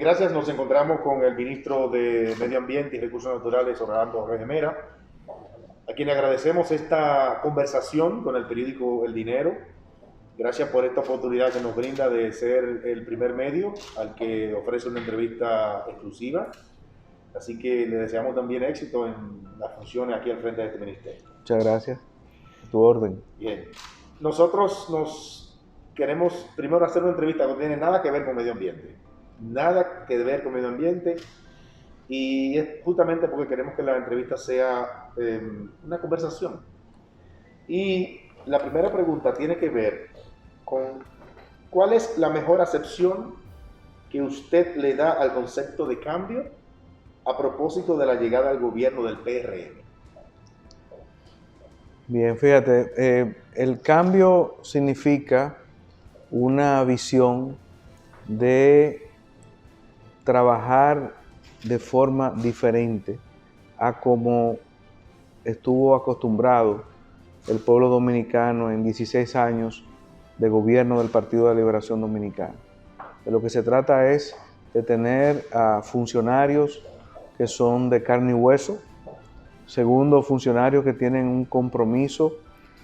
Gracias. Nos encontramos con el ministro de Medio Ambiente y Recursos Naturales, Orlando Reyes Mera, a quien le agradecemos esta conversación con el periódico El Dinero. Gracias por esta oportunidad que nos brinda de ser el primer medio al que ofrece una entrevista exclusiva. Así que le deseamos también éxito en las funciones aquí al frente de este ministerio. Muchas gracias. A tu orden. Bien. Nosotros nos queremos primero hacer una entrevista que no tiene nada que ver con medio ambiente. Nada que ver con medio ambiente. Y es justamente porque queremos que la entrevista sea una conversación. Y la primera pregunta tiene que ver con cuál es la mejor acepción que usted le da al concepto de cambio a propósito de la llegada al gobierno del PRM. Bien, fíjate, el cambio significa una visión de trabajar de forma diferente a como estuvo acostumbrado el pueblo dominicano en 16 años de gobierno del Partido de la Liberación Dominicana. De lo que se trata es de tener a funcionarios que son de carne y hueso. Segundo, funcionarios que tienen un compromiso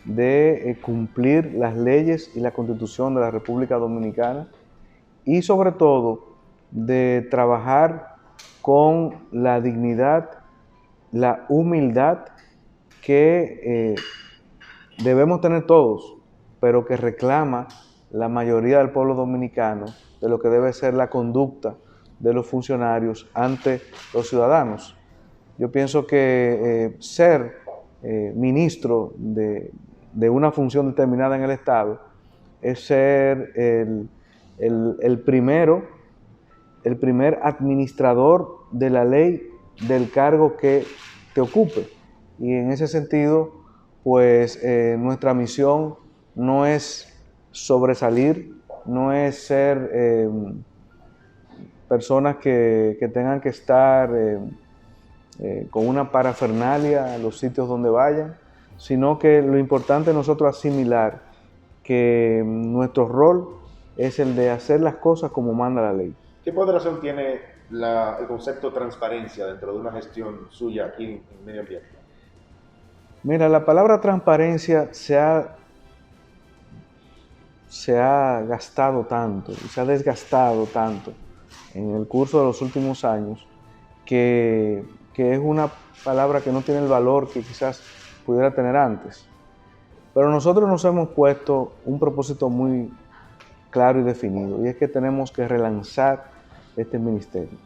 de cumplir las leyes y la Constitución de la República Dominicana. Y sobre todo, de trabajar con la dignidad, la humildad que debemos tener todos, pero que reclama la mayoría del pueblo dominicano de lo que debe ser la conducta de los funcionarios ante los ciudadanos. Yo pienso que ser ministro de una función determinada en el Estado es ser el primer administrador de la ley del cargo que te ocupe. Y en ese sentido, pues nuestra misión no es sobresalir, no es ser personas que tengan que estar con una parafernalia a los sitios donde vayan, sino que lo importante es nosotros asimilar que nuestro rol es el de hacer las cosas como manda la ley. ¿Qué ponderación tiene el concepto de transparencia dentro de una gestión suya aquí en medio ambiente? Mira, la palabra transparencia se ha gastado tanto, se ha desgastado tanto en el curso de los últimos años que es una palabra que no tiene el valor que quizás pudiera tener antes. Pero nosotros nos hemos puesto un propósito muy claro y definido, y es que tenemos que relanzar este ministerio.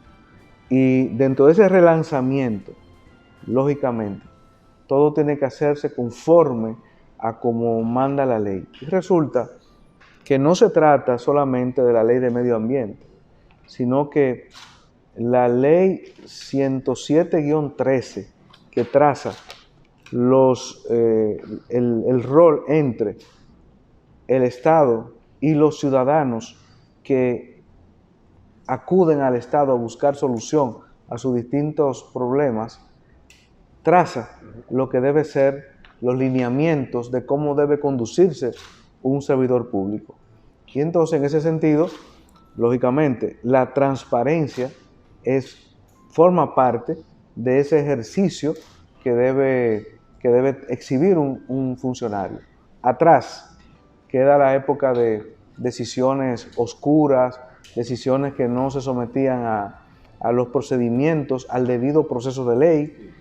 Y dentro de ese relanzamiento, lógicamente, todo tiene que hacerse conforme a como manda la ley. Y resulta que no se trata solamente de la ley de medio ambiente, sino que la ley 107-13, que traza el rol entre el Estado y los ciudadanos que acuden al Estado a buscar solución a sus distintos problemas, traza lo que debe ser los lineamientos de cómo debe conducirse un servidor público. Y entonces, en ese sentido, lógicamente, la transparencia forma parte de ese ejercicio que debe exhibir un funcionario. Atrás queda la época de decisiones oscuras, decisiones que no se sometían a los procedimientos, al debido proceso de ley,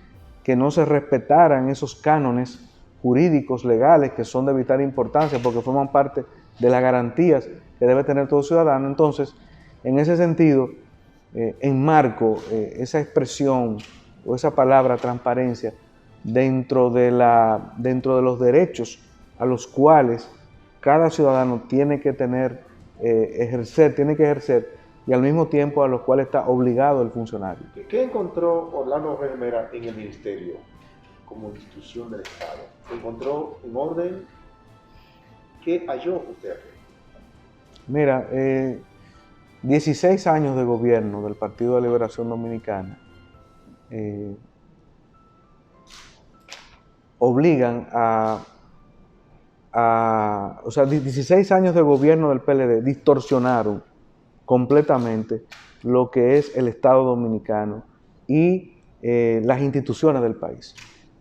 que no se respetaran esos cánones jurídicos, legales, que son de vital importancia porque forman parte de las garantías que debe tener todo ciudadano. Entonces, en ese sentido, enmarco esa expresión o esa palabra transparencia dentro de los derechos a los cuales cada ciudadano tiene que ejercer y al mismo tiempo a los cuales está obligado el funcionario. ¿Qué encontró Orlando Reyes Mera en el ministerio como institución del Estado? ¿Se encontró en orden? ¿Qué halló usted aquí? Mira, 16 años de gobierno del Partido de Liberación Dominicana obligan o sea, 16 años de gobierno del PLD distorsionaron completamente lo que es el Estado dominicano y las instituciones del país.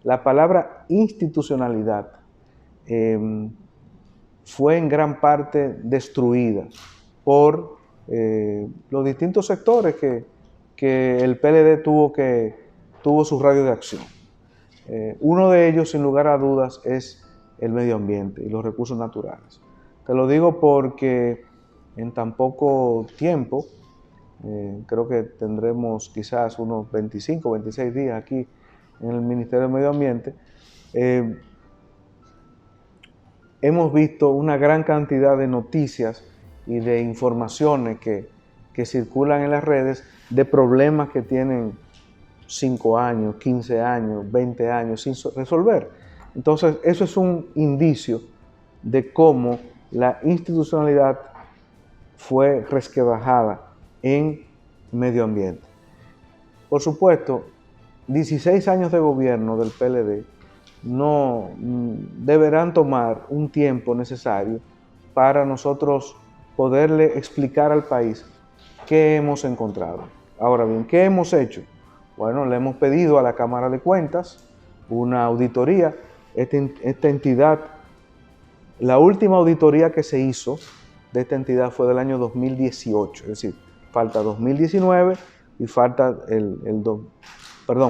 La palabra institucionalidad fue en gran parte destruida por los distintos sectores que el PLD tuvo su radio de acción. Uno de ellos, sin lugar a dudas, es el medio ambiente y los recursos naturales. Te lo digo porque en tan poco tiempo, creo que tendremos quizás unos 25 o 26 días aquí en el Ministerio del Medio Ambiente, hemos visto una gran cantidad de noticias y de informaciones que circulan en las redes de problemas que tienen 5 años, 15 años, 20 años sin resolver. Entonces, eso es un indicio de cómo la institucionalidad fue resquebrajada en medio ambiente. Por supuesto, 16 años de gobierno del PLD no deberán tomar un tiempo necesario para nosotros poderle explicar al país qué hemos encontrado. Ahora bien, ¿qué hemos hecho? Bueno, le hemos pedido a la Cámara de Cuentas una auditoría. Esta entidad, la última auditoría que se hizo de esta entidad fue del año 2018, es decir, falta 2019 y falta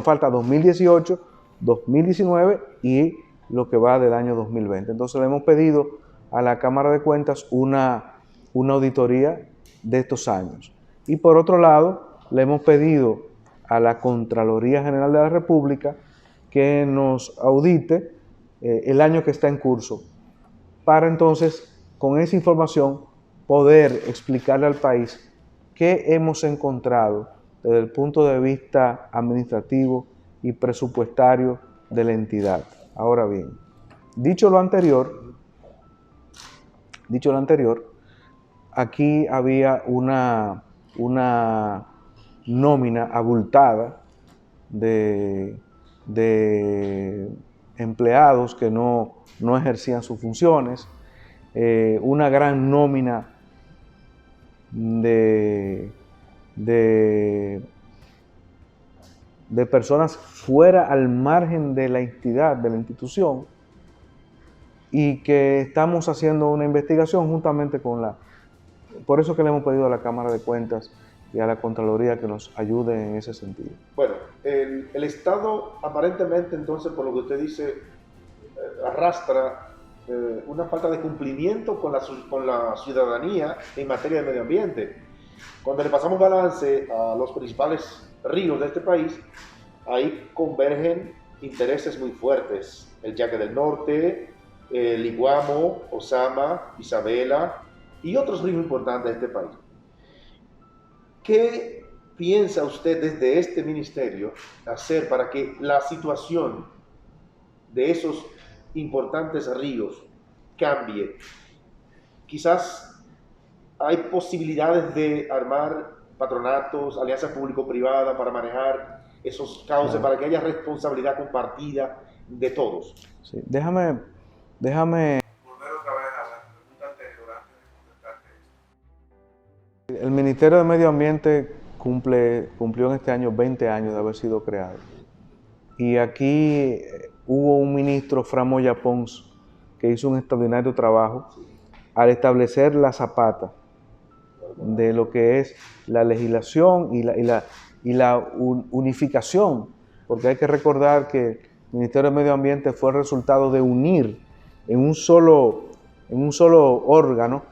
falta 2018, 2019 y lo que va del año 2020. Entonces le hemos pedido a la Cámara de Cuentas una auditoría de estos años. Y por otro lado, le hemos pedido a la Contraloría General de la República que nos audite el año que está en curso, para entonces, con esa información, poder explicarle al país qué hemos encontrado desde el punto de vista administrativo y presupuestario de la entidad. Ahora bien, dicho lo anterior, aquí había una nómina abultada de empleados que no ejercían sus funciones, una gran nómina de personas fuera al margen de la entidad, de la institución, y que estamos haciendo una investigación juntamente por eso que le hemos pedido a la Cámara de Cuentas y a la Contraloría que nos ayude en ese sentido. Bueno, el Estado aparentemente, entonces, por lo que usted dice, arrastra una falta de cumplimiento con la ciudadanía en materia de medio ambiente. Cuando le pasamos balance a los principales ríos de este país, ahí convergen intereses muy fuertes. El Yaque del Norte, el Iguamo, Osama, Isabela y otros ríos importantes de este país. ¿Qué piensa usted desde este ministerio hacer para que la situación de esos importantes ríos cambie? Quizás hay posibilidades de armar patronatos, alianzas público-privadas para manejar esos cauces, para que haya responsabilidad compartida de todos. Sí, déjame volver otra vez a la pregunta anterior antes de contestarte esto. El Ministerio de Medio Ambiente cumplió en este año 20 años de haber sido creado. Y aquí hubo un ministro, Fran Moya Pons, que hizo un extraordinario trabajo al establecer la zapata de lo que es la legislación y la unificación, porque hay que recordar que el Ministerio de Medio Ambiente fue el resultado de unir en un solo órgano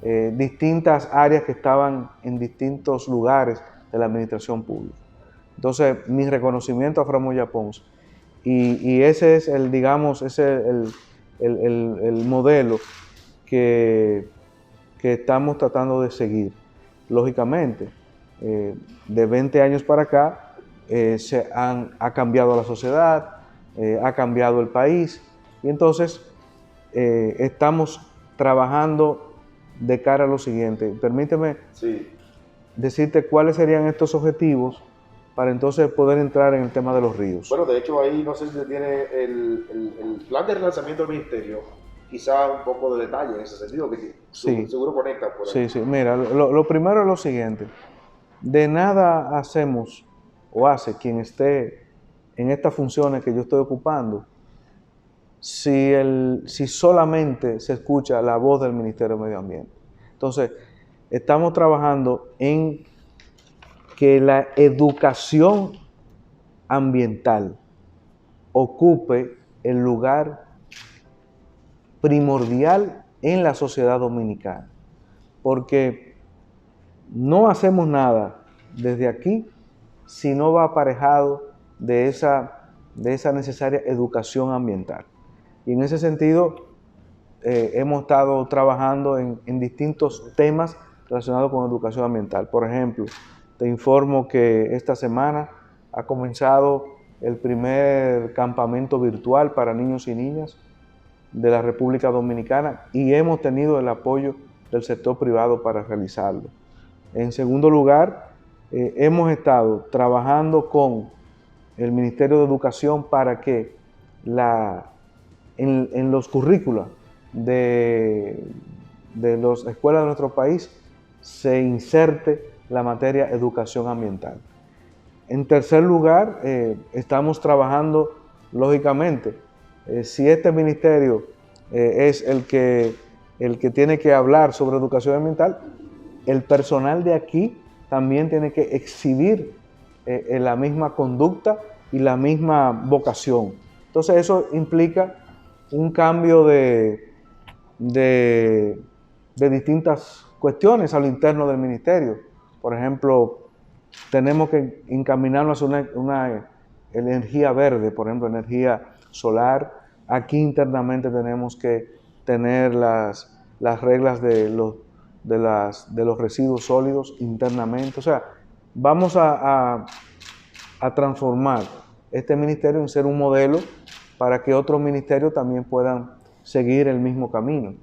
distintas áreas que estaban en distintos lugares de la administración pública. Entonces, mi reconocimiento a Fran Moya Pons, y ese es el modelo que estamos tratando de seguir. Lógicamente, de 20 años para acá, ha cambiado la sociedad, ha cambiado el país, y entonces estamos trabajando de cara a lo siguiente. Permíteme decirte cuáles serían estos objetivos para entonces poder entrar en el tema de los ríos. Bueno, de hecho ahí no sé si se tiene el plan de relanzamiento del ministerio, quizá un poco de detalle en ese sentido, que Sí. seguro conecta por ahí. Sí, sí. Mira, lo primero es lo siguiente. De nada hacemos o hace quien esté en estas funciones que yo estoy ocupando si solamente se escucha la voz del Ministerio de Medio Ambiente. Entonces, estamos trabajando en que la educación ambiental ocupe el lugar primordial en la sociedad dominicana, porque no hacemos nada desde aquí si no va aparejado de esa necesaria educación ambiental. Y en ese sentido, hemos estado trabajando en distintos temas relacionados con educación ambiental. Por ejemplo, te informo que esta semana ha comenzado el primer campamento virtual para niños y niñas de la República Dominicana y hemos tenido el apoyo del sector privado para realizarlo. En segundo lugar, hemos estado trabajando con el Ministerio de Educación para que en los currículos de las escuelas de nuestro país se inserte la materia educación ambiental. En tercer lugar, estamos trabajando, lógicamente, si este ministerio es el que tiene que hablar sobre educación ambiental, el personal de aquí también tiene que exhibir la misma conducta y la misma vocación. Entonces eso implica un cambio de distintas cuestiones a lo interno del ministerio. Por ejemplo, tenemos que encaminarnos a una energía verde, por ejemplo, energía solar. Aquí internamente tenemos que tener las reglas de los residuos sólidos internamente. O sea, vamos a transformar este ministerio en ser un modelo para que otros ministerios también puedan seguir el mismo camino.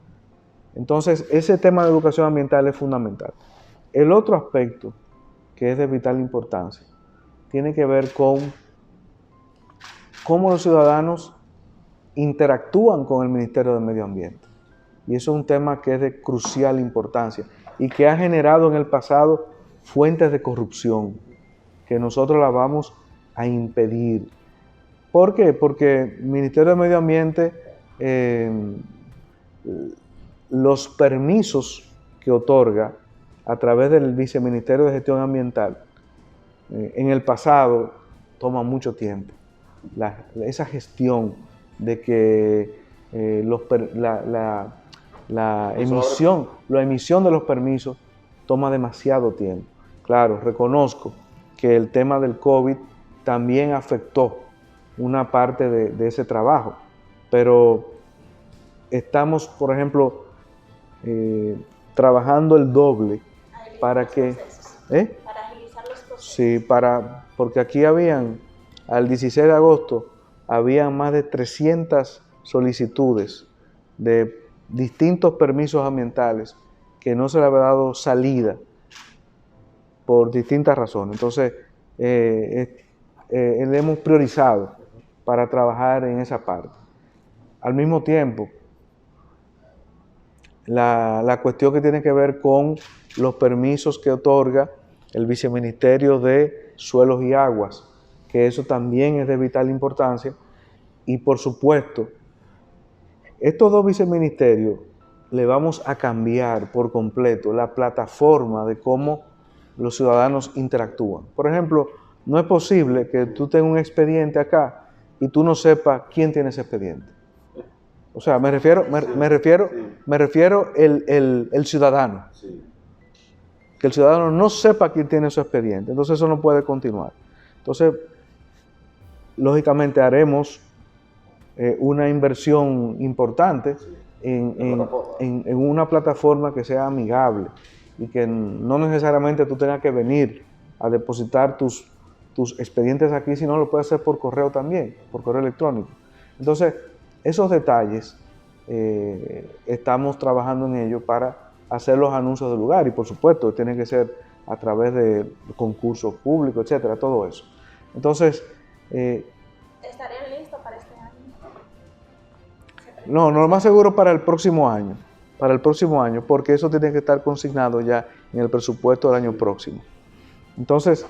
Entonces, ese tema de educación ambiental es fundamental. El otro aspecto que es de vital importancia tiene que ver con cómo los ciudadanos interactúan con el Ministerio de Medio Ambiente. Y eso es un tema que es de crucial importancia y que ha generado en el pasado fuentes de corrupción que nosotros la vamos a impedir. ¿Por qué? Porque el Ministerio de Medio Ambiente, los permisos que otorga a través del Viceministerio de Gestión Ambiental, en el pasado toma mucho tiempo. Esa gestión de que la emisión de los permisos toma demasiado tiempo. Claro, reconozco que el tema del COVID también afectó una parte de ese trabajo, pero estamos, por ejemplo, trabajando el doble para que... Para agilizar los procesos. Sí, porque aquí al 16 de agosto, habían más de 300 solicitudes de distintos permisos ambientales que no se le había dado salida por distintas razones. Entonces, le hemos priorizado para trabajar en esa parte. Al mismo tiempo, la cuestión que tiene que ver con los permisos que otorga el Viceministerio de Suelos y Aguas, que eso también es de vital importancia. Y por supuesto, estos dos viceministerios le vamos a cambiar por completo la plataforma de cómo los ciudadanos interactúan. Por ejemplo, no es posible que tú tengas un expediente acá y tú no sepas quién tiene ese expediente. O sea, me refiero el ciudadano. Que el ciudadano no sepa quién tiene su expediente. Entonces eso no puede continuar. Entonces, lógicamente haremos una inversión importante en una plataforma que sea amigable y que no necesariamente tú tengas que venir a depositar tus expedientes aquí, sino lo puedes hacer por correo también, por correo electrónico. Entonces, esos detalles estamos trabajando en ello para hacer los anuncios del lugar y por supuesto tiene que ser a través de concursos públicos, etcétera, todo eso. Entonces, ¿estarían listos para este año? No, no, lo más seguro para el próximo año. Para el próximo año, porque eso tiene que estar consignado ya en el presupuesto del año próximo. Entonces,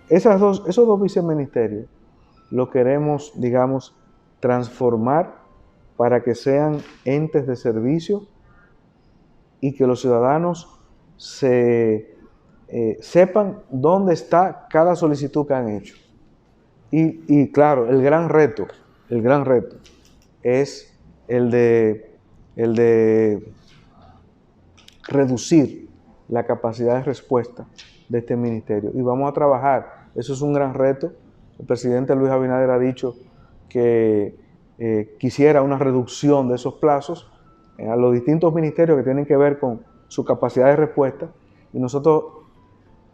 esos dos viceministerios lo queremos, digamos, transformar para que sean entes de servicio y que los ciudadanos sepan dónde está cada solicitud que han hecho. Y claro, el gran reto es el de reducir la capacidad de respuesta de este ministerio. Y vamos a trabajar, eso es un gran reto. El presidente Luis Abinader ha dicho que quisiera una reducción de esos plazos a los distintos ministerios que tienen que ver con su capacidad de respuesta. Y nosotros,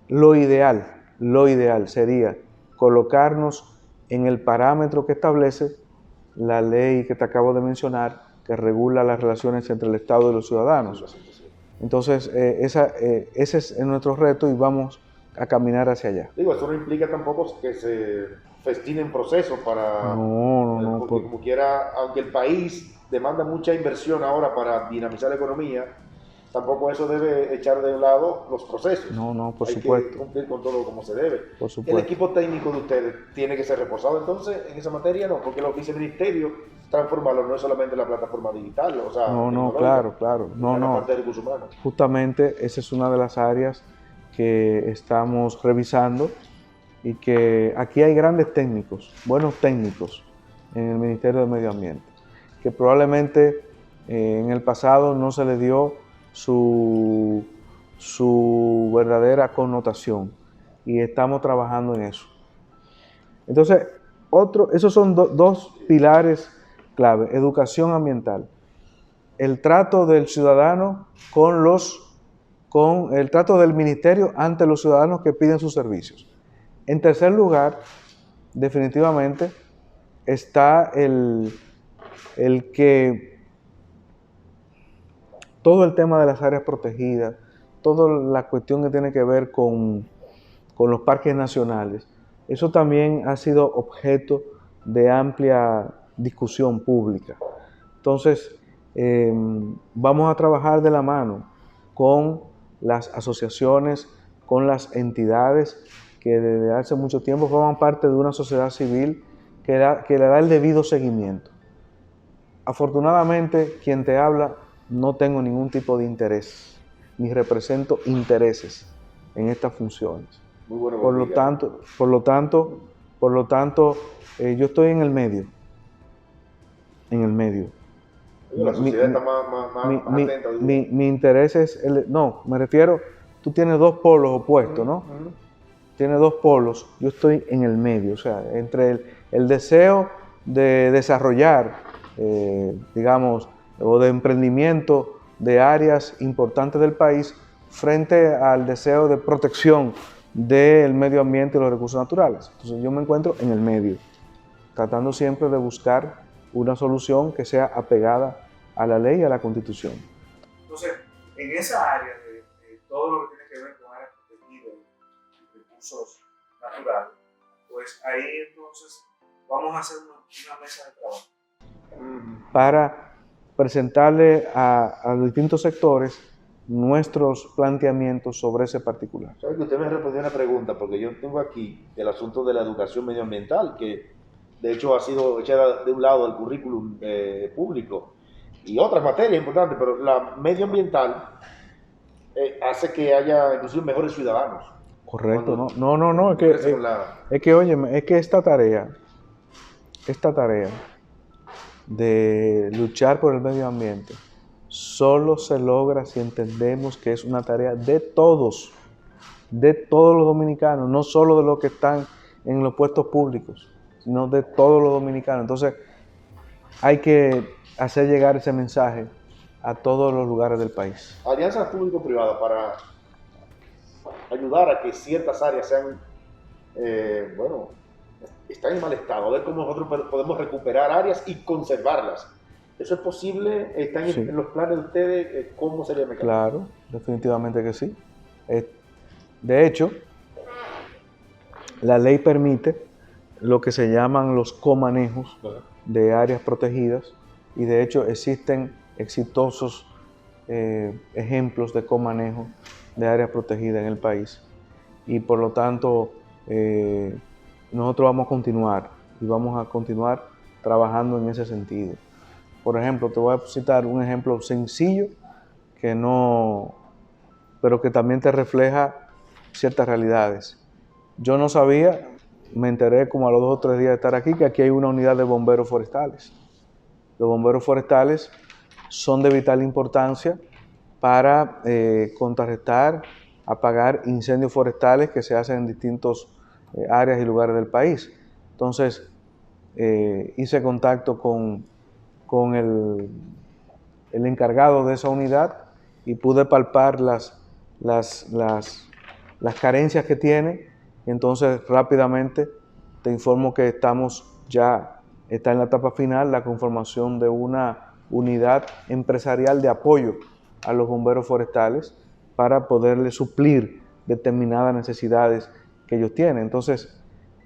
lo ideal sería colocarnos en el parámetro que establece la ley que te acabo de mencionar, que regula las relaciones entre el Estado y los ciudadanos. Entonces, ese es nuestro reto y vamos a caminar hacia allá. Digo, esto no implica tampoco que se festinen procesos para... No. Porque como quiera, aunque el país demanda mucha inversión ahora para dinamizar la economía, tampoco eso debe echar de lado los procesos. No, por Hay supuesto. que cumplir con todo como se debe. Por supuesto. El equipo técnico de ustedes tiene que ser reforzado entonces en esa materia, no, porque los viceministerios transformarlo no es solamente la plataforma digital, o sea, no, claro. La parte de recursos humanos. Justamente esa es una de las áreas que estamos revisando y que aquí hay grandes técnicos, buenos técnicos en el Ministerio de Medio Ambiente, que probablemente en el pasado no se le dio su verdadera connotación y estamos trabajando en eso. Entonces, esos son dos pilares clave: educación ambiental, el trato del ciudadano con el trato del ministerio ante los ciudadanos que piden sus servicios. En tercer lugar, definitivamente, está el que todo el tema de las áreas protegidas, toda la cuestión que tiene que ver con los parques nacionales, eso también ha sido objeto de amplia discusión pública. Entonces, vamos a trabajar de la mano con las asociaciones, con las entidades que desde hace mucho tiempo forman parte de una sociedad civil que le da el debido seguimiento. Afortunadamente, quien te habla, no tengo ningún tipo de interés, ni represento intereses en estas funciones. Muy bueno, por lo tanto, yo estoy en el medio. La sociedad está más atenta. Mi interés es, me refiero, tú tienes dos polos opuestos, ¿no? Tienes dos polos, yo estoy en el medio, o sea, entre el deseo de desarrollar, digamos, o de emprendimiento de áreas importantes del país frente al deseo de protección del medio ambiente y los recursos naturales. Entonces yo me encuentro en el medio, tratando siempre de buscar una solución que sea apegada a la ley y a la Constitución. Entonces, en esa área de todo lo que tiene que ver con áreas protegidas y recursos naturales, pues ahí entonces vamos a hacer una mesa de trabajo para presentarle a los distintos sectores nuestros planteamientos sobre ese particular. ¿Sabe que usted me respondió una pregunta? Porque yo tengo aquí el asunto de la educación medioambiental, que de hecho ha sido echada de un lado del currículum público y otras materias importantes, pero la medioambiental hace que haya inclusive mejores ciudadanos. Correcto, no, es que óyeme, es que esta tarea de luchar por el medio ambiente solo se logra si entendemos que es una tarea de todos los dominicanos, no solo de los que están en los puestos públicos, sino de todos los dominicanos. Entonces, hay que hacer llegar ese mensaje a todos los lugares del país. Alianzas público-privadas para ayudar a que ciertas áreas sean, están en mal estado, a ver cómo nosotros podemos recuperar áreas y conservarlas. ¿Eso es posible? ¿Están Sí. en los planes de ustedes? ¿Cómo sería el mecanismo? Claro, definitivamente que sí. De hecho, la ley permite lo que se llaman los comanejos de áreas protegidas y de hecho existen exitosos ejemplos de comanejo de áreas protegidas en el país. Y por lo tanto, nosotros vamos a continuar trabajando en ese sentido. Por ejemplo, te voy a citar un ejemplo sencillo pero que también te refleja ciertas realidades. Yo no sabía, me enteré como a los 2 o 3 días de estar aquí, que aquí hay una unidad de bomberos forestales. Los bomberos forestales son de vital importancia para contrarrestar, apagar incendios forestales que se hacen en distintas áreas y lugares del país. Entonces, hice contacto con el encargado de esa unidad y pude palpar las carencias que tiene. Entonces, rápidamente te informo que está en la etapa final la conformación de una unidad empresarial de apoyo a los bomberos forestales para poderles suplir determinadas necesidades que ellos tienen. Entonces,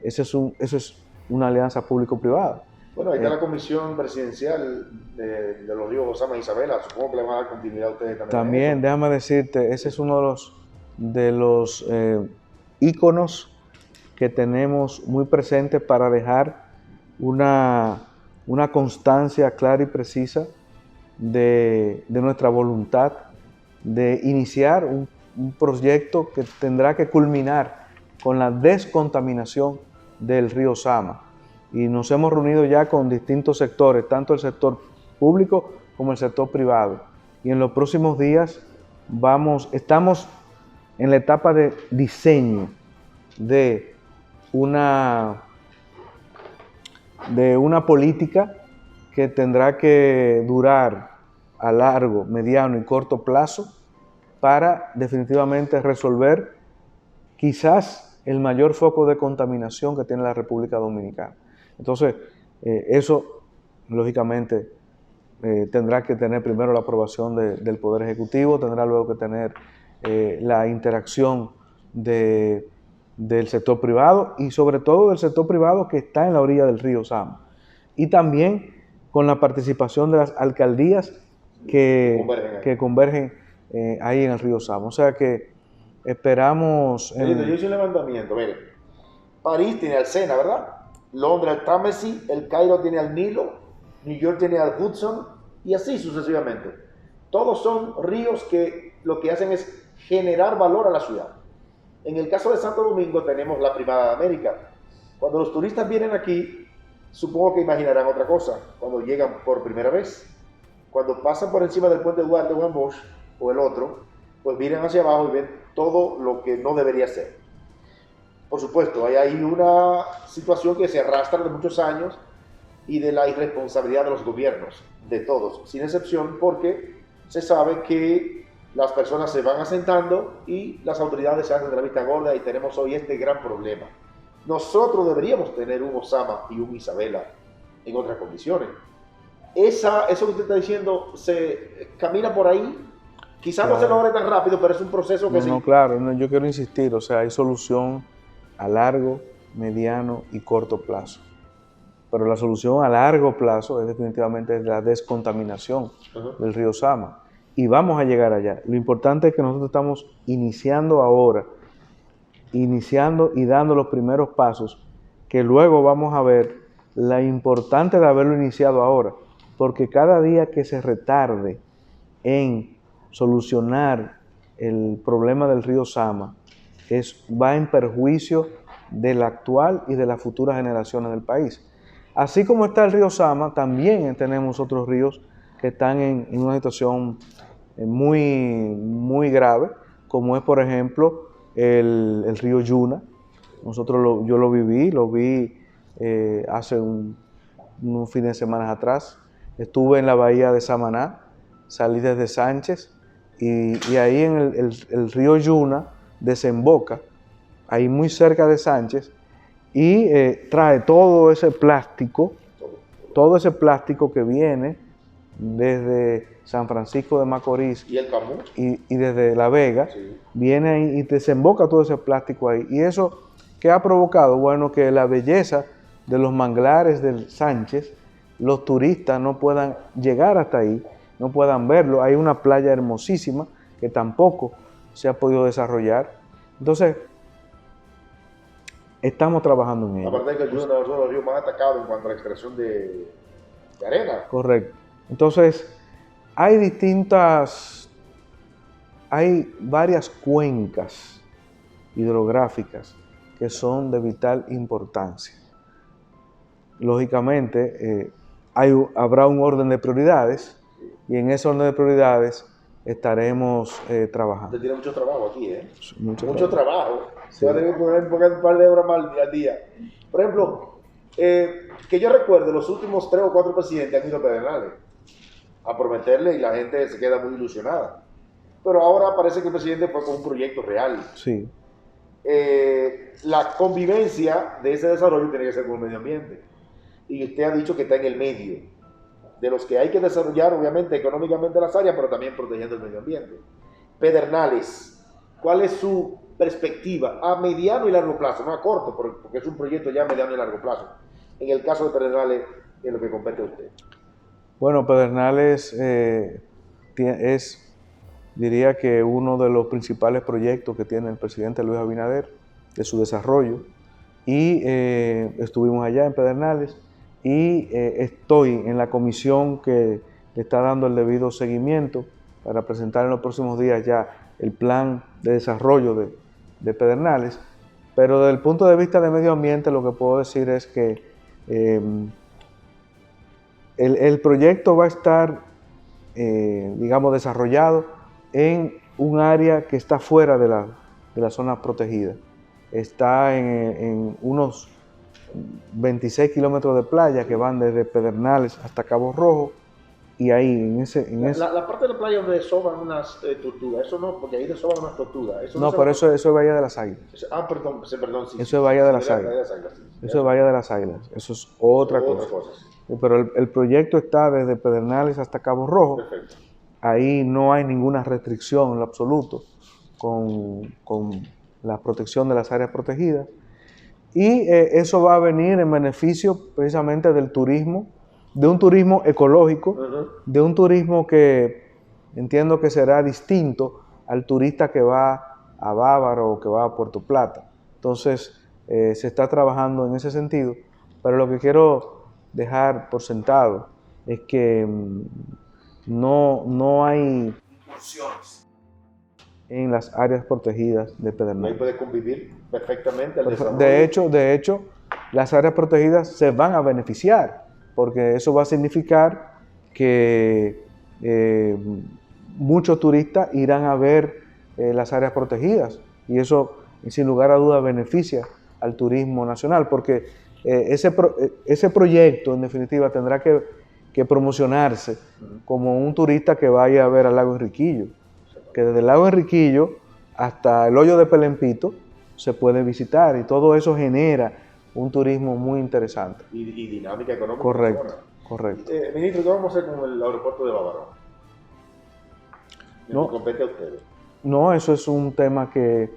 eso es una alianza público-privada. Bueno, ahí está la comisión presidencial de los ríos Osama e Isabela. Supongo que le van a dar continuidad a ustedes también. También, déjame decirte, ese es uno de los íconos que tenemos muy presentes para dejar una constancia clara y precisa de nuestra voluntad de iniciar un proyecto que tendrá que culminar con la descontaminación del río Sama. Y nos hemos reunido ya con distintos sectores, tanto el sector público como el sector privado. Y en los próximos días estamos en la etapa de diseño de una política que tendrá que durar a largo, mediano y corto plazo para definitivamente resolver quizás el mayor foco de contaminación que tiene la República Dominicana. Entonces, eso lógicamente tendrá que tener primero la aprobación del Poder Ejecutivo, tendrá luego que tener la interacción del sector privado y sobre todo del sector privado que está en la orilla del río Sama. Y también con la participación de las alcaldías que convergen ahí en el río Sama. O sea que esperamos... Yo hice un levantamiento, mire. París tiene al Sena, ¿verdad? Londres al Támesis, el Cairo tiene al Nilo, New York tiene al Hudson y así sucesivamente. Todos son ríos que lo que hacen es generar valor a la ciudad. En el caso de Santo Domingo tenemos la Primada de América. Cuando los turistas vienen aquí, supongo que imaginarán otra cosa cuando llegan por primera vez. Cuando pasan por encima del puente Duarte o en Bosch o el otro, pues miran hacia abajo y ven todo lo que no debería ser. Por supuesto, hay ahí una situación que se arrastra de muchos años y de la irresponsabilidad de los gobiernos, de todos, sin excepción, porque se sabe que las personas se van asentando y las autoridades se hacen de la vista gorda y tenemos hoy este gran problema. Nosotros deberíamos tener un Osama y un Isabela en otras condiciones. Eso que usted está diciendo se camina por ahí. Quizás no se logre tan rápido, pero es un proceso que Claro, yo quiero insistir, o sea, hay solución a largo, mediano y corto plazo. Pero la solución a largo plazo es definitivamente la descontaminación del río Sama. Y vamos a llegar allá. Lo importante es que nosotros estamos iniciando ahora, y dando los primeros pasos, que luego vamos a ver la importancia de haberlo iniciado ahora. Porque cada día que se retarde en solucionar el problema del río Sama, va en perjuicio de la actual y de las futuras generaciones del país. Así como está el río Sama, también tenemos otros ríos que están en una situación muy, muy grave, como es, por ejemplo, el río Yuna. Yo lo vi hace unos fines de semana atrás. Estuve en la bahía de Samaná, salí desde Sánchez, y ahí en el río Yuna desemboca, ahí muy cerca de Sánchez, y trae todo ese plástico que viene desde San Francisco de Macorís y el Camus y desde La Vega, viene ahí y desemboca todo ese plástico ahí. Y eso, ¿qué ha provocado? Bueno, que la belleza de los manglares del Sánchez los turistas no puedan llegar hasta ahí, no puedan verlo. Hay una playa hermosísima que tampoco se ha podido desarrollar. Entonces, estamos trabajando en ello. Aparte de que es uno de los ríos más atacados en cuanto a la extracción de arena. Correcto. Entonces, hay varias cuencas hidrográficas que son de vital importancia. Lógicamente, habrá un orden de prioridades y en ese orden de prioridades estaremos trabajando. Usted tiene mucho trabajo aquí, ¿eh? Mucho trabajo. Sí. Se va a tener que poner un par de horas más al día. Por ejemplo, que yo recuerde, los últimos 3 o 4 presidentes han ido a Pedernales a prometerle y la gente se queda muy ilusionada. Pero ahora parece que el presidente fue con un proyecto real. Sí. La convivencia de ese desarrollo tiene que ser con el medio ambiente. Y usted ha dicho que está en el medio de los que hay que desarrollar, obviamente, económicamente las áreas, pero también protegiendo el medio ambiente. Pedernales, ¿cuál es su perspectiva a mediano y largo plazo? No a corto, porque es un proyecto ya a mediano y largo plazo. En el caso de Pedernales, en lo que compete a usted. Bueno, Pedernales diría que uno de los principales proyectos que tiene el presidente Luis Abinader de su desarrollo. Y estuvimos allá en Pedernales y estoy en la comisión que le está dando el debido seguimiento para presentar en los próximos días ya el plan de desarrollo de Pedernales. Pero desde el punto de vista de medio ambiente, lo que puedo decir es que el proyecto va a estar, digamos, desarrollado en un área que está fuera de la zona protegida. Está en unos 26 kilómetros de playa que van desde Pedernales hasta Cabo Rojo, y ahí La parte de la playa donde desoban unas tortugas, eso no, porque ahí desoban unas tortugas. No, pero eso es Bahía de las Águilas. Perdón, sí. Eso es Bahía de las Águilas. Sí. Eso es Bahía de las Águilas. Eso es otra cosa. Pero el proyecto está desde Pedernales hasta Cabo Rojo. Perfecto. Ahí no hay ninguna restricción en lo absoluto con la protección de las áreas protegidas. Y eso va a venir en beneficio precisamente del turismo, de un turismo ecológico, de un turismo que entiendo que será distinto al turista que va a Bávaro o que va a Puerto Plata. Entonces, se está trabajando en ese sentido, pero lo que quiero dejar por sentado es que no hay incursiones en las áreas protegidas de Pedernales. Ahí puede convivir perfectamente el desarrollo. De hecho, las áreas protegidas se van a beneficiar, porque eso va a significar que muchos turistas irán a ver las áreas protegidas, y eso, sin lugar a dudas, beneficia al turismo nacional, porque ese proyecto, en definitiva, tendrá que promocionarse como un turista que vaya a ver al lago Enriquillo, que desde el lago Enriquillo hasta el hoyo de Pelempito se puede visitar, y todo eso genera un turismo muy interesante. Y dinámica económica. Correcto. Ministro, ¿qué vamos a hacer con el aeropuerto de Bávaro? No. ¿Qué compete a ustedes? No, eso es un tema que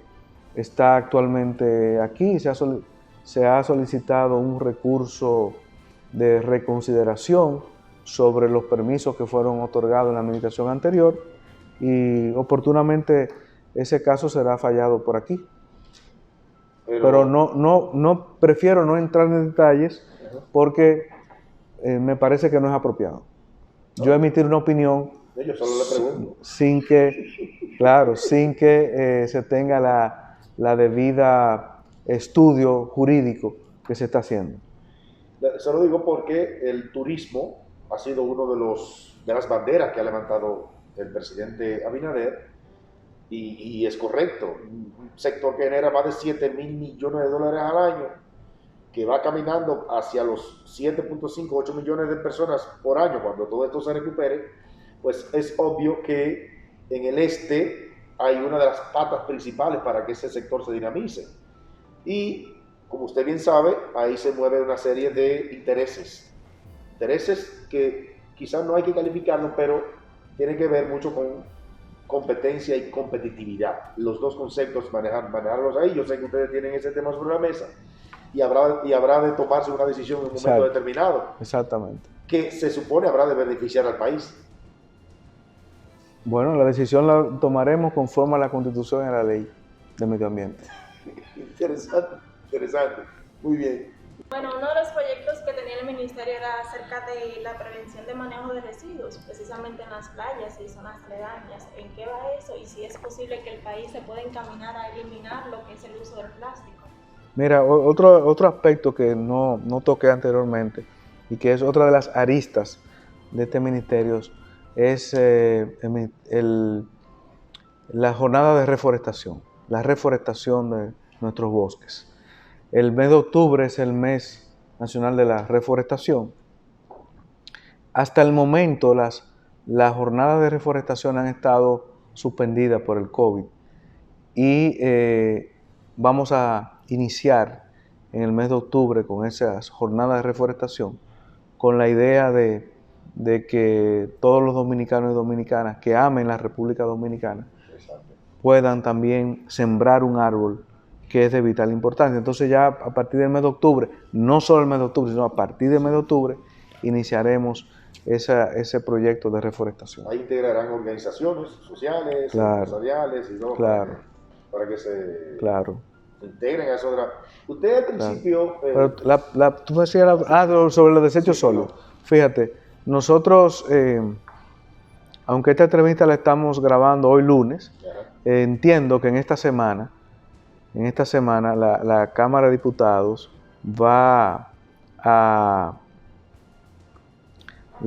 está actualmente aquí. Se ha solicitado un recurso de reconsideración sobre los permisos que fueron otorgados en la administración anterior, y oportunamente ese caso será fallado por aquí. Pero no prefiero no entrar en detalles porque me parece que no es apropiado. Yo emitir una opinión Yo solo le pregunto. sin que se tenga la debida estudio jurídico que se está haciendo. Se lo digo porque el turismo ha sido uno de las banderas que ha levantado el presidente Abinader, y es correcto. Un sector que genera más de 7.000 millones de dólares al año, que va caminando hacia los 7.5, 8 millones de personas por año cuando todo esto se recupere, pues es obvio que en el este hay una de las patas principales para que ese sector se dinamice. Y como usted bien sabe, ahí se mueve una serie de intereses que quizás no hay que calificarlos, pero tienen que ver mucho con competencia y competitividad. Los dos conceptos, manejarlos ahí. Yo sé que ustedes tienen ese tema sobre la mesa y habrá de tomarse una decisión en un momento determinado. Exactamente. que se supone habrá de beneficiar al país. Bueno, la decisión la tomaremos conforme a la Constitución y a la ley de medio ambiente. Interesante, interesante. Muy bien. Bueno, uno de los proyectos que tenía el ministerio era acerca de la prevención de manejo de residuos, precisamente en las playas y zonas aledañas. ¿En qué va eso? Y si es posible que el país se pueda encaminar a eliminar lo que es el uso del plástico. Mira, otro aspecto que no toqué anteriormente y que es otra de las aristas de este ministerio es la jornada de reforestación, la reforestación de nuestros bosques. El mes de octubre es el mes nacional de la reforestación. Hasta el momento las jornadas de reforestación han estado suspendidas por el COVID y vamos a iniciar en el mes de octubre con esas jornadas de reforestación con la idea de que todos los dominicanos y dominicanas que amen la República Dominicana puedan también sembrar un árbol que es de vital importancia. Entonces ya a partir del mes de octubre, no solo el mes de octubre, sino a partir del mes de octubre, iniciaremos ese proyecto de reforestación. Ahí integrarán organizaciones sociales, claro, empresariales y todo claro, para que se claro, integren a eso. Usted al principio... Pero tú decías sobre los desechos sólidos. Claro. Fíjate, nosotros, aunque esta entrevista la estamos grabando hoy lunes, entiendo que en esta semana la Cámara de Diputados le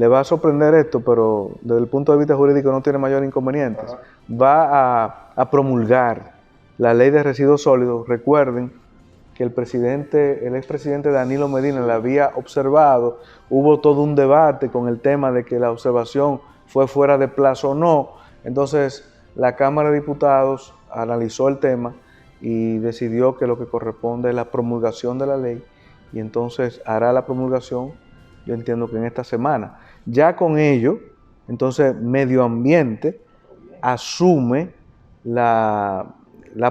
va a sorprender esto, pero desde el punto de vista jurídico no tiene mayor inconveniente. Va a promulgar la ley de residuos sólidos. Recuerden que el expresidente Danilo Medina la había observado, hubo todo un debate con el tema de que la observación fue fuera de plazo o no. Entonces la Cámara de Diputados analizó el tema y decidió que lo que corresponde es la promulgación de la ley, y entonces hará la promulgación, yo entiendo que en esta semana. Ya con ello, entonces Medio Ambiente asume la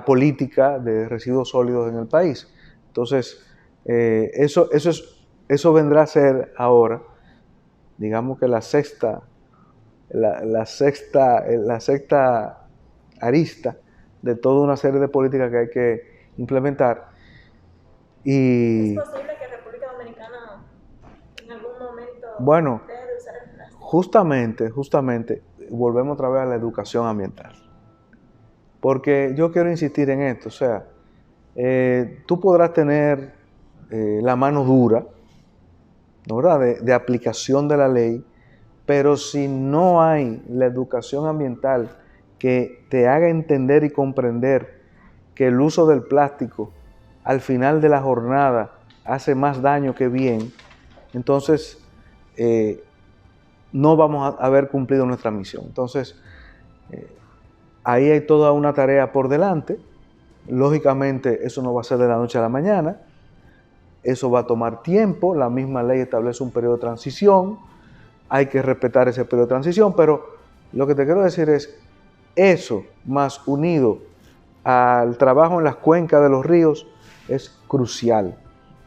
política de residuos sólidos en el país. Entonces, eso vendrá a ser ahora, digamos que la sexta arista de toda una serie de políticas que hay que implementar. ¿Es posible que República Dominicana en algún momento deje de usar el plástico? Justamente, volvemos otra vez a la educación ambiental. Porque yo quiero insistir en esto, o sea, tú podrás tener la mano dura, ¿no, verdad?, de aplicación de la ley, pero si no hay la educación ambiental que te haga entender y comprender que el uso del plástico al final de la jornada hace más daño que bien, entonces no vamos a haber cumplido nuestra misión. Entonces, ahí hay toda una tarea por delante. Lógicamente, eso no va a ser de la noche a la mañana. Eso va a tomar tiempo. La misma ley establece un periodo de transición. Hay que respetar ese periodo de transición, pero lo que te quiero decir es, eso más unido al trabajo en las cuencas de los ríos es crucial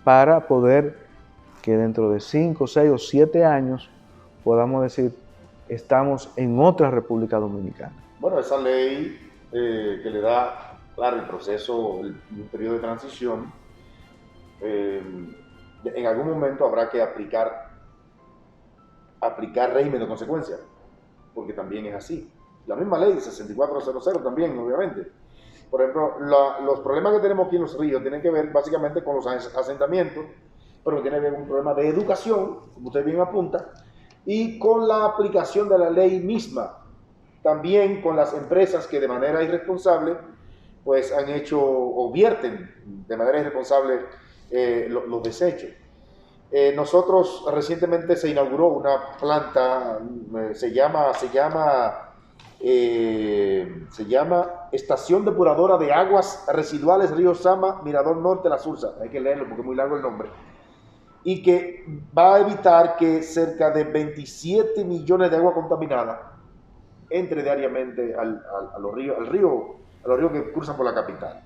para poder que dentro de 5, 6 o 7 años podamos decir, estamos en otra República Dominicana. Bueno, esa ley que le da, claro, el proceso, un periodo de transición, en algún momento habrá que aplicar régimen de consecuencia, porque también es así. La misma ley 6400 también, obviamente. Por ejemplo, los problemas que tenemos aquí en los ríos tienen que ver básicamente con los asentamientos, pero tiene que ver con un problema de educación, como usted bien apunta, y con la aplicación de la ley misma. También con las empresas que de manera irresponsable pues han hecho o vierten de manera irresponsable los desechos. Nosotros recientemente se inauguró una planta, se llama Estación Depuradora de Aguas Residuales Río Sama, Mirador Norte, La Sursa. Hay que leerlo porque es muy largo el nombre. Y que va a evitar que cerca de 27 millones de agua contaminada entre diariamente a los ríos que cruzan por la capital.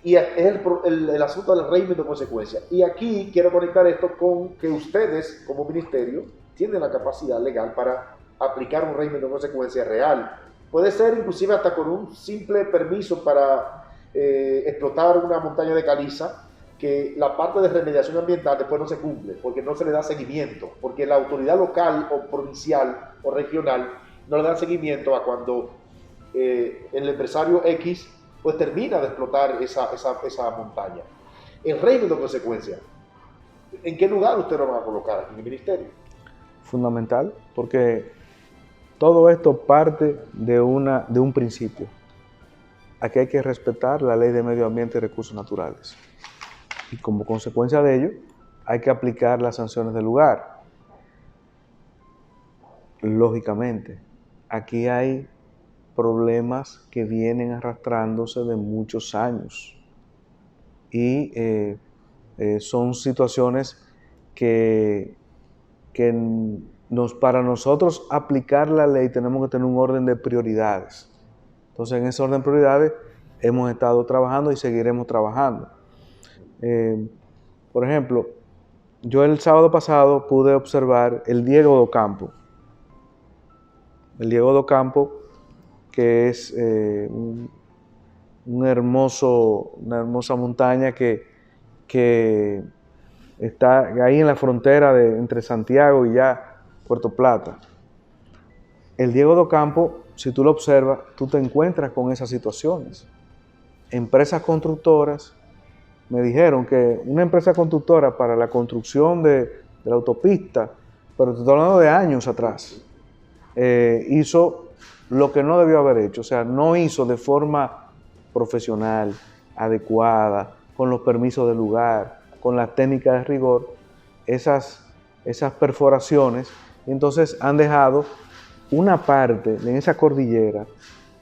Y es el asunto del régimen de consecuencia. Y aquí quiero conectar esto con que ustedes, como ministerio, tienen la capacidad legal para aplicar un régimen de consecuencia real. Puede ser inclusive hasta con un simple permiso para explotar una montaña de caliza, que la parte de remediación ambiental después no se cumple, porque no se le da seguimiento, porque la autoridad local o provincial o regional no le da seguimiento a cuando el empresario X pues termina de explotar esa montaña. El régimen de consecuencia, ¿en qué lugar usted lo va a colocar en el ministerio? Fundamental, porque todo esto parte de un principio. Aquí hay que respetar la ley de medio ambiente y recursos naturales. Y como consecuencia de ello, hay que aplicar las sanciones del lugar. Lógicamente, aquí hay problemas que vienen arrastrándose de muchos años y son situaciones que para nosotros aplicar la ley tenemos que tener un orden de prioridades. Entonces, en ese orden de prioridades hemos estado trabajando y seguiremos trabajando. Por ejemplo, yo el sábado pasado pude observar el Diego do Campo. El Diego do Campo, que es una hermosa montaña que está ahí en la frontera entre Santiago y ya Puerto Plata. El Diego do Campo, si tú lo observas, tú te encuentras con esas situaciones. Empresas constructoras me dijeron que una empresa constructora para la construcción de la autopista, pero te estoy hablando de años atrás, hizo lo que no debió haber hecho. O sea, no hizo de forma profesional, adecuada, con los permisos del lugar, con las técnicas de rigor, esas perforaciones. Entonces han dejado una parte en esa cordillera,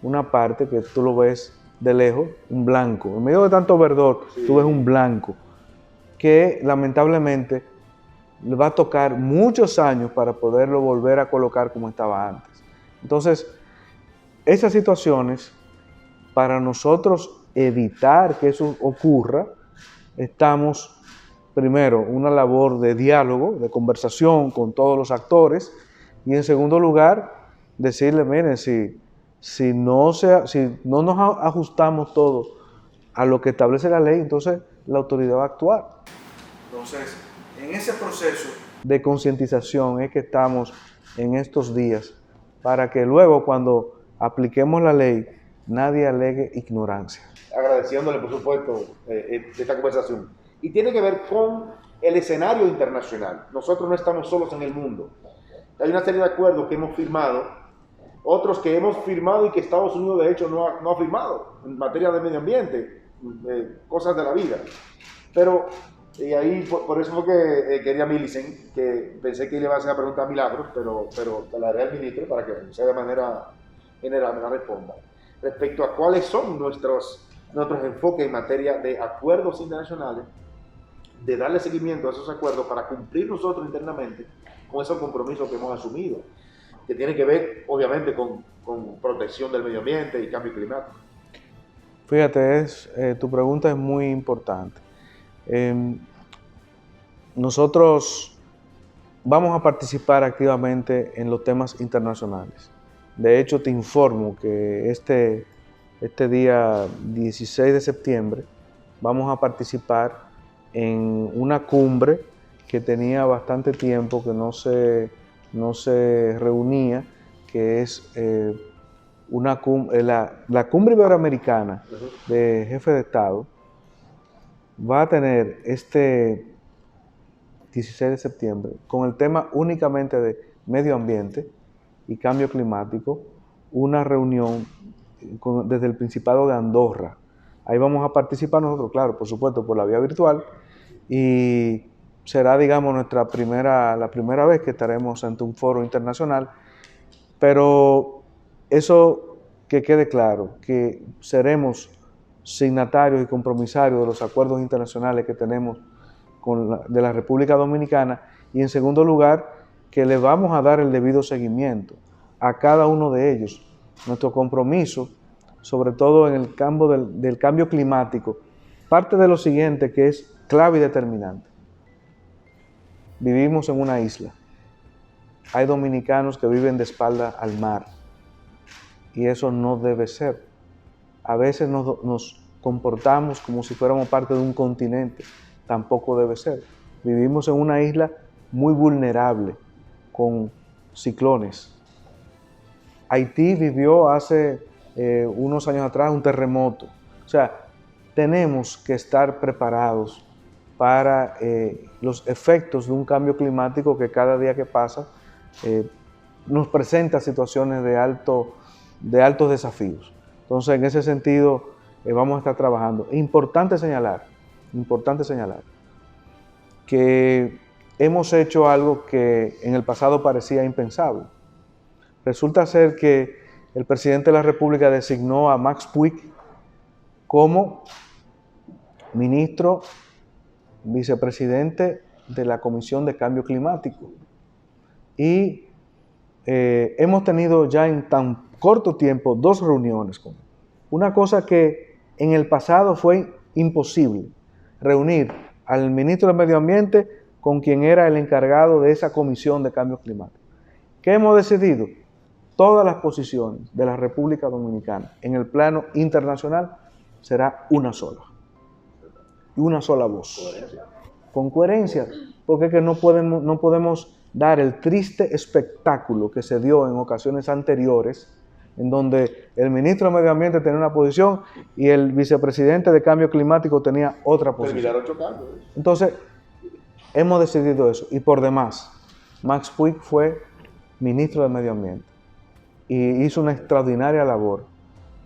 una parte que tú lo ves de lejos, un blanco. En medio de tanto verdor, sí, tú ves un blanco que lamentablemente le va a tocar muchos años para poderlo volver a colocar como estaba antes. Entonces, esas situaciones, para nosotros evitar que eso ocurra, estamos primero una labor de diálogo, de conversación con todos los actores, y en segundo lugar, decirle, miren, si no nos ajustamos todos a lo que establece la ley, entonces la autoridad va a actuar. Entonces, en ese proceso de concientización es que estamos en estos días, para que luego cuando apliquemos la ley, nadie alegue ignorancia. Agradeciéndole, por supuesto, esta conversación. Y tiene que ver con el escenario internacional. Nosotros no estamos solos en el mundo. Hay una serie de acuerdos que hemos firmado, otros que hemos firmado y que Estados Unidos de hecho no ha firmado en materia de medio ambiente, cosas de la vida. Pero, y ahí por eso fue que quería Millicent, que pensé que le iba a hacer una pregunta a Milagros, pero te la haré al ministro para que sea de manera general me la responda. Respecto a cuáles son nuestros enfoques en materia de acuerdos internacionales, de darle seguimiento a esos acuerdos para cumplir nosotros internamente con esos compromisos que hemos asumido, que tienen que ver, obviamente, con protección del medio ambiente y cambio climático. Fíjate, tu pregunta es muy importante. Nosotros vamos a participar activamente en los temas internacionales. De hecho, te informo que este día 16 de septiembre vamos a participar en una cumbre que tenía bastante tiempo que no se reunía, que es la cumbre iberoamericana de jefes de Estado. Va a tener este 16 de septiembre, con el tema únicamente de medio ambiente y cambio climático, una reunión desde el Principado de Andorra. Ahí vamos a participar nosotros, claro, por supuesto, por la vía virtual, y será, digamos, la primera vez que estaremos ante un foro internacional, pero eso que quede claro, que seremos signatarios y compromisarios de los acuerdos internacionales que tenemos de la República Dominicana, y en segundo lugar, que le vamos a dar el debido seguimiento a cada uno de ellos. Nuestro compromiso, sobre todo en el campo del cambio climático, parte de lo siguiente que es clave y determinante. Vivimos en una isla. Hay dominicanos que viven de espalda al mar y eso no debe ser. A veces nos comportamos como si fuéramos parte de un continente. Tampoco debe ser. Vivimos en una isla muy vulnerable con ciclones. Haití vivió hace unos años atrás un terremoto. O sea, tenemos que estar preparados para los efectos de un cambio climático que cada día que pasa nos presenta situaciones de altos desafíos. Entonces, en ese sentido, vamos a estar trabajando. Importante señalar que hemos hecho algo que en el pasado parecía impensable. Resulta ser que el presidente de la República designó a Max Puig como ministro vicepresidente de la Comisión de Cambio Climático. Y hemos tenido ya en tan corto tiempo 2 reuniones con él. Una cosa que en el pasado fue imposible, reunir al ministro del Medio Ambiente con quien era el encargado de esa Comisión de Cambio Climático. ¿Qué hemos decidido? Todas las posiciones de la República Dominicana en el plano internacional será una sola. Y una sola voz. Con coherencia, porque es que no podemos dar el triste espectáculo que se dio en ocasiones anteriores, en donde el ministro de Medio Ambiente tenía una posición y el vicepresidente de Cambio Climático tenía otra posición. Entonces, hemos decidido eso. Y por demás, Max Puig fue ministro de Medio Ambiente y hizo una extraordinaria labor.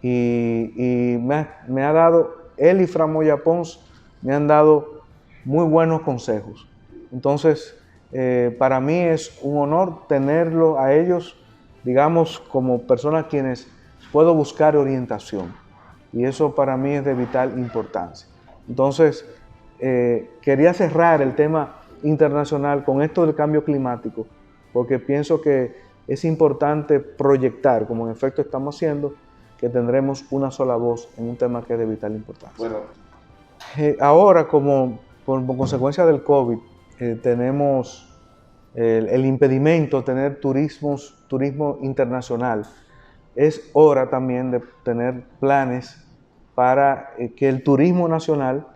Y me ha dado, él y Fran Moya Pons me han dado muy buenos consejos. Entonces, para mí es un honor tenerlo a ellos, digamos, como personas quienes puedo buscar orientación. Y eso para mí es de vital importancia. Entonces, quería cerrar el tema internacional con esto del cambio climático, porque pienso que es importante proyectar, como en efecto estamos haciendo, que tendremos una sola voz en un tema que es de vital importancia. Bueno. Ahora, como por consecuencia del COVID, tenemos el impedimento de tener turismo internacional. Es hora también de tener planes para que el turismo nacional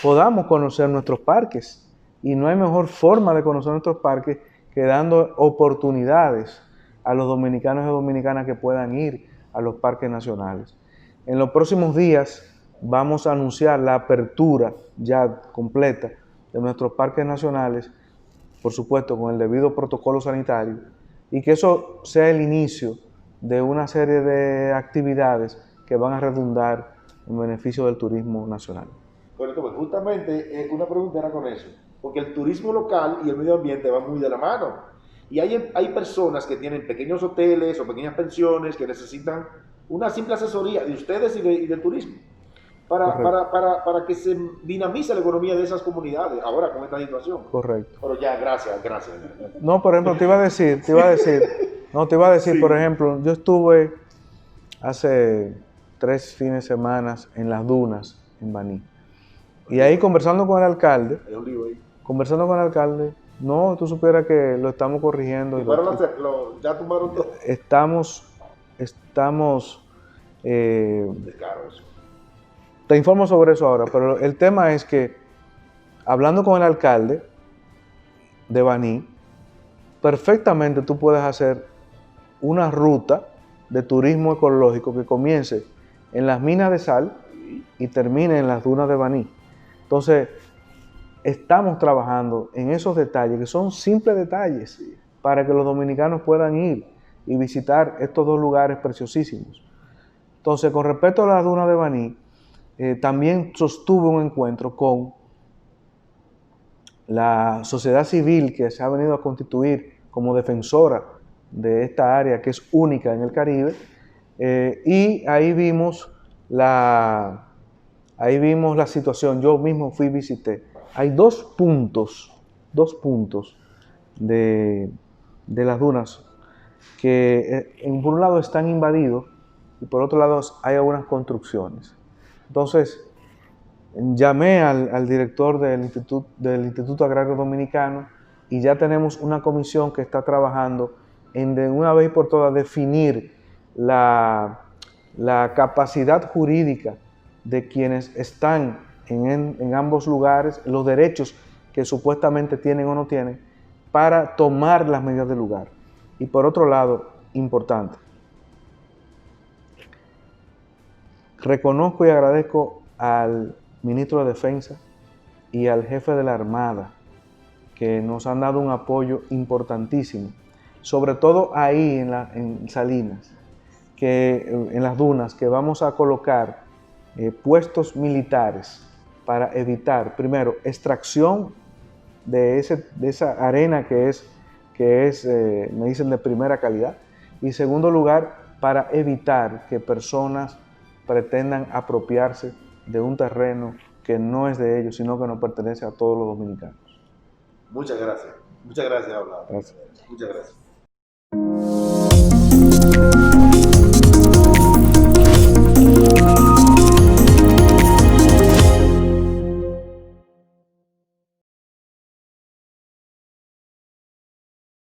podamos conocer nuestros parques. Y no hay mejor forma de conocer nuestros parques que dando oportunidades a los dominicanos y dominicanas que puedan ir a los parques nacionales. En los próximos días vamos a anunciar la apertura ya completa de nuestros parques nacionales, por supuesto con el debido protocolo sanitario, y que eso sea el inicio de una serie de actividades que van a redundar en beneficio del turismo nacional. Bueno, pues justamente una pregunta era con eso, porque el turismo local y el medio ambiente van muy de la mano. Y hay personas que tienen pequeños hoteles o pequeñas pensiones que necesitan una simple asesoría de ustedes y del turismo para que se dinamice la economía de esas comunidades ahora con esta situación. Correcto. Pero ya, gracias. No, por ejemplo, te iba a decir, sí. Por ejemplo, yo estuve hace 3 fines de semana en las dunas, en Baní. Y ahí conversando con el alcalde, no, tú supieras que lo estamos corrigiendo. ¿Ya tomaron todo? Estamos te informo sobre eso ahora, pero el tema es que, hablando con el alcalde de Baní, perfectamente tú puedes hacer una ruta de turismo ecológico que comience en las minas de sal y termine en las dunas de Baní. Entonces, estamos trabajando en esos detalles, que son simples detalles, para que los dominicanos puedan ir y visitar estos 2 lugares preciosísimos. Entonces, con respecto a las dunas de Baní, también sostuve un encuentro con la sociedad civil que se ha venido a constituir como defensora de esta área que es única en el Caribe, y ahí vimos la situación. Yo mismo fui y visité. Hay 2 puntos de las dunas que por un lado están invadidos y por otro lado hay algunas construcciones. Entonces, Llamé al director del Instituto Agrario Dominicano y ya tenemos una comisión que está trabajando en de una vez por todas definir la capacidad jurídica de quienes están en ambos lugares, los derechos que supuestamente tienen o no tienen, para tomar las medidas del lugar. Y por otro lado, importante, reconozco y agradezco al ministro de Defensa y al jefe de la Armada que nos han dado un apoyo importantísimo, sobre todo ahí en Salinas, en las dunas, que vamos a colocar puestos militares para evitar, primero, extracción de esa arena que es, me dicen, de primera calidad, y en segundo lugar, para evitar que personas pretendan apropiarse de un terreno que no es de ellos, sino que nos pertenece a todos los dominicanos. Muchas gracias. Muchas gracias, Ablado. Gracias. Muchas gracias.